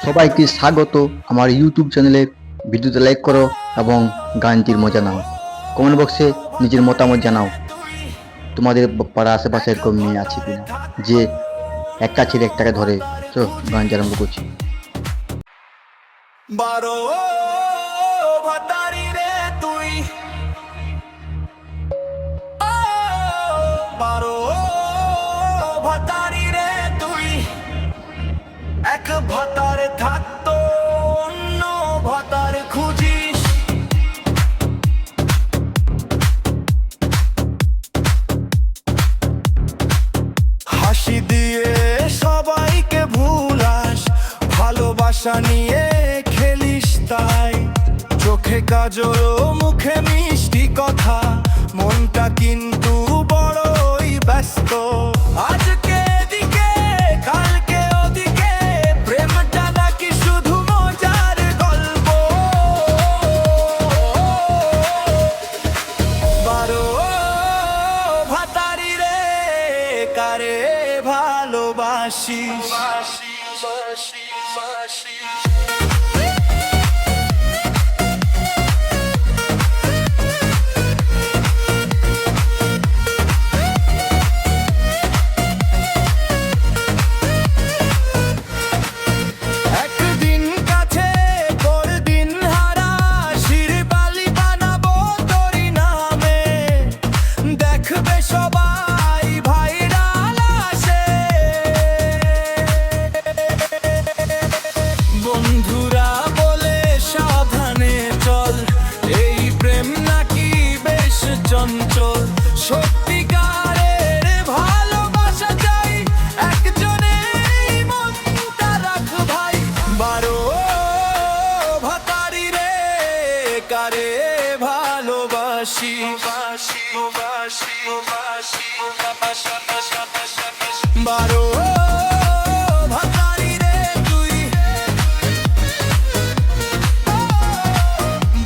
সবাইকে স্বাগত আমার ইউটিউব চ্যানেলে। ভিডিওতে লাইক করো এবং গানটির মজা নাও। কমেন্ট বক্সে নিজের মতামত জানাও। তোমাদের পাড়া আশেপাশে এরকম মেয়ে আছে কিনা যে একটা ছেলে একটাকে ধরে। চো গান আরম্ভ করছি। বারো ভাতারি রে তুই, বারো ভাতারি রে তুই, এক ভাতারে থাকতো অন্য ভাতার খুঁজিস। হাসি দিয়ে সবাইকে ভুলাস, ভালোবাসা নিয়ে খেলিস তাই। চোখে কাজল মুখে মিষ্টি কথা, মনটা কিন্তু বড়ই ব্যস্ত। আজকে এদিকে কালকে ওদিকে, প্রেমটা নাকি শুধু মজার গল্প। বারো ভাতারি রে কারে ভালোবাসিস। একদিন কাছে পরদিন হারা, শিরবালি বানাবো তোরি নামে। দেখবে সবাই ভাইরাল আসে, বন্ধুরা বলে সাবধানে চল, এই প্রেম নাকি বেশ চঞ্চল। সত্যিকারের ভালোবাসা চাই, একজনেই মনটা রাখ ভাই। বারো ভাতারি রে কারে ভালোবাসি। বারো ভাতারি রে তুই,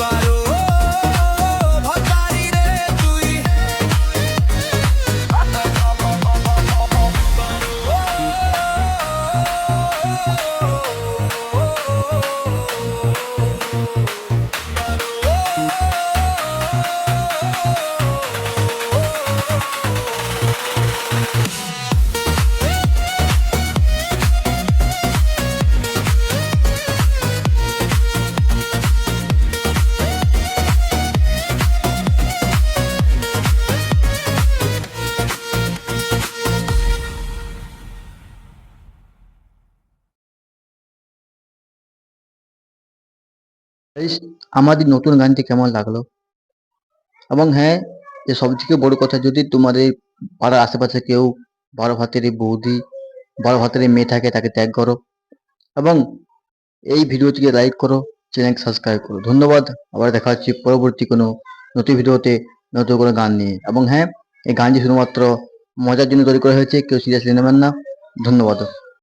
বারো ভাতারি রে তুই, আমাদের নতুন গানটি কেমন লাগলো? এবং হ্যাঁ, যে সবথেকে বড় কথা, যদি তোমাদের পাড়ার আশেপাশে কেউ বড় ভাতের বৌদি, বড় ভাতের মেয়ে থাকে, তাকে ত্যাগ করো এবং এই ভিডিওটিকে লাইক করো, চ্যানেলকে সাবস্ক্রাইব করো। ধন্যবাদ। আবার দেখা হচ্ছে পরবর্তী কোনো নতুন ভিডিওতে, নতুন কোনো গান নিয়ে। এবং হ্যাঁ, এই গানটি শুধুমাত্র মজার জন্য তৈরি করা হয়েছে, কেউ সিরিয়াসলি নেবেন না। ধন্যবাদ।